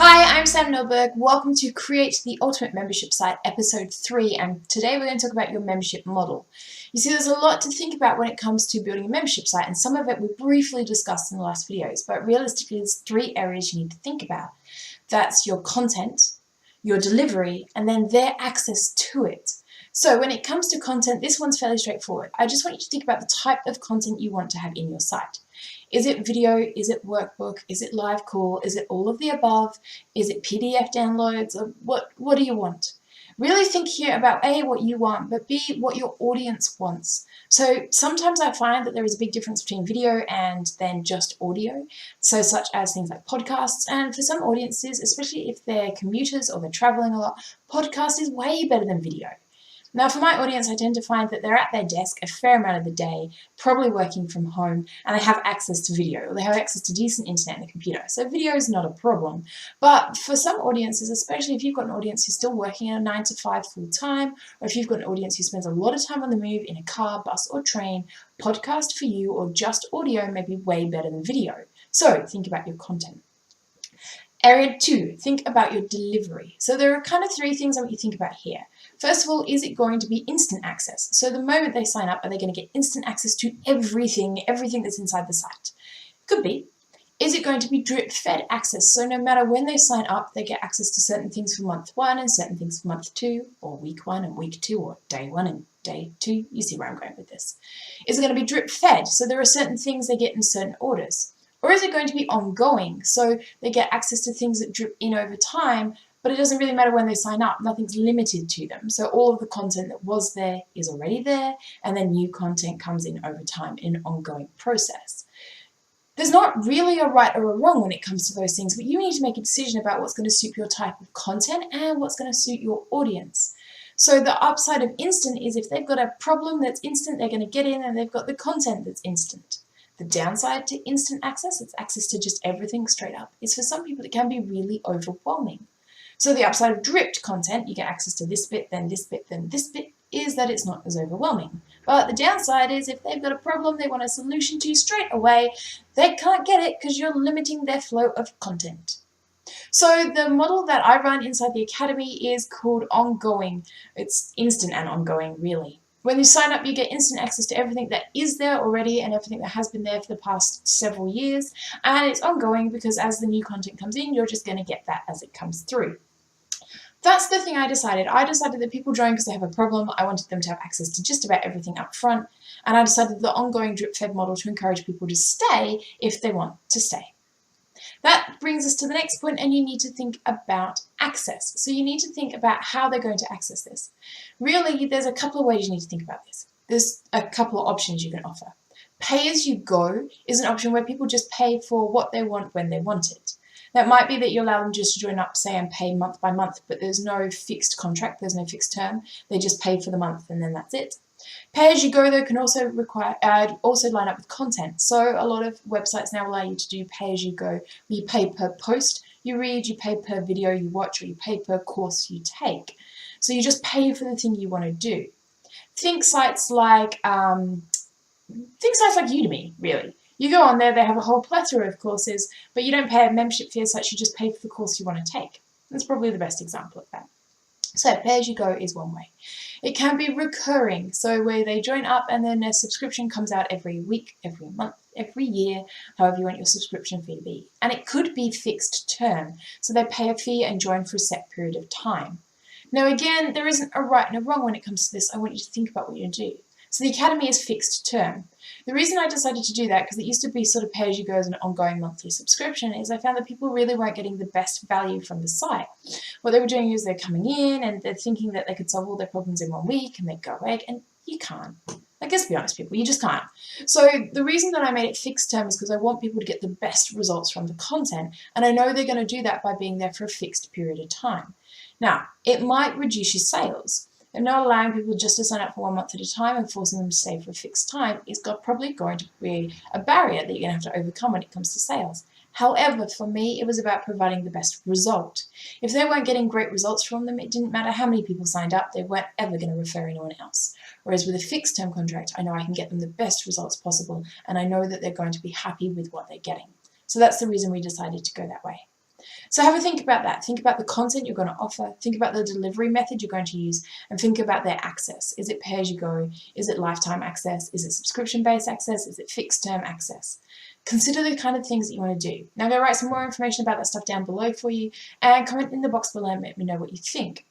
Hi, I'm Sam Nilberg. Welcome to Create the Ultimate Membership Site, Episode 3, and today we're going to talk about your membership model. You see, there's a lot to think about when it comes to building a membership site, and some of it we briefly discussed in the last videos, but realistically there's 3 areas you need to think about. That's your content, your delivery, and then their access to it. So when it comes to content, this one's fairly straightforward. I just want you to think about the type of content you want to have in your site. Is it video? Is it workbook? Is it live call? Is it all of the above? Is it PDF downloads? Or what do you want? Really think here about A, what you want, but B, what your audience wants. So sometimes I find that there is a big difference between video and then just audio. So such as things like podcasts. And for some audiences, especially if they're commuters or they're traveling a lot, podcast is way better than video. Now, for my audience, I tend to find that they're at their desk a fair amount of the day, probably working from home, and they have access to video, or they have access to decent internet and a computer. So video is not a problem. But for some audiences, especially if you've got an audience who's still working a 9 to 5 full time, or if you've got an audience who spends a lot of time on the move in a car, bus, or train, podcast for you or just audio may be way better than video. So think about your content. Area 2, think about your delivery. So there are kind of 3 things I want you to think about here. First of all, is it going to be instant access? So the moment they sign up, are they going to get instant access to everything that's inside the site? Could be. Is it going to be drip-fed access? So no matter when they sign up, they get access to certain things for month 1 and certain things for month 2, or week 1 and week 2, or day 1 and day 2. You see where I'm going with this. Is it going to be drip-fed? So there are certain things they get in certain orders. Or is it going to be ongoing? So they get access to things that drip in over time, but it doesn't really matter when they sign up. Nothing's limited to them. So all of the content that was there is already there, and then new content comes in over time in an ongoing process. There's not really a right or a wrong when it comes to those things, but you need to make a decision about what's going to suit your type of content and what's going to suit your audience. So the upside of instant is if they've got a problem that's instant, they're going to get in and they've got the content that's instant. The downside to instant access, it's access to just everything straight up, is for some people it can be really overwhelming. So the upside of dripped content, you get access to this bit, then this bit, then this bit, is that it's not as overwhelming. But the downside is if they've got a problem they want a solution to straight away, they can't get it because you're limiting their flow of content. So the model that I run inside the Academy is called ongoing. It's instant and ongoing, really. When you sign up, you get instant access to everything that is there already and everything that has been there for the past several years. And it's ongoing because as the new content comes in, you're just going to get that as it comes through. That's the thing I decided. I decided that people join because they have a problem. I wanted them to have access to just about everything up front. And I decided the ongoing drip-fed model to encourage people to stay if they want to stay. That brings us to the next point, and you need to think about access. So you need to think about how they're going to access this. Really, there's a couple of ways you need to think about this. There's a couple of options you can offer. Pay-as-you-go is an option where people just pay for what they want when they want it. That might be that you allow them just to join up, say, and pay month by month, but there's no fixed contract, there's no fixed term. They just pay for the month and then that's it. Pay-as-you-go, though, can also line up with content. So a lot of websites now allow you to do pay-as-you-go, where you pay per post you read, you pay per video you watch, or you pay per course you take. So you just pay for the thing you want to do. Think sites like Udemy, really. You go on there, they have a whole plethora of courses, but you don't pay a membership fee as such, you just pay for the course you want to take. That's probably the best example of that. So pay-as-you-go is one way. It can be recurring, so where they join up and then their subscription comes out every week, every month, every year, however you want your subscription fee to be. And it could be fixed term, so they pay a fee and join for a set period of time. Now again, there isn't a right and a wrong when it comes to this. I want you to think about what you're going to do. So the Academy is fixed term. The reason I decided to do that, because it used to be sort of pay-as-you-go as an ongoing monthly subscription, is I found that people really weren't getting the best value from the site. What they were doing is they're coming in and they're thinking that they could solve all their problems in 1 week and they'd go away, and you can't. Like, let's be honest, people, you just can't. So the reason that I made it fixed term is because I want people to get the best results from the content, and I know they're going to do that by being there for a fixed period of time. Now, it might reduce your sales. And not allowing people just to sign up for 1 month at a time and forcing them to stay for a fixed time is probably going to be a barrier that you're going to have to overcome when it comes to sales. However, for me, it was about providing the best result. If they weren't getting great results from them, it didn't matter how many people signed up, they weren't ever going to refer anyone else. Whereas with a fixed term contract, I know I can get them the best results possible, and I know that they're going to be happy with what they're getting. So that's the reason we decided to go that way. So have a think about that. Think about the content you're going to offer. Think about the delivery method you're going to use, and think about their access. Is it pay-as-you-go? Is it lifetime access? Is it subscription-based access? Is it fixed-term access? Consider the kind of things that you want to do. Now go write some more information about that stuff down below for you, and comment in the box below and let me know what you think.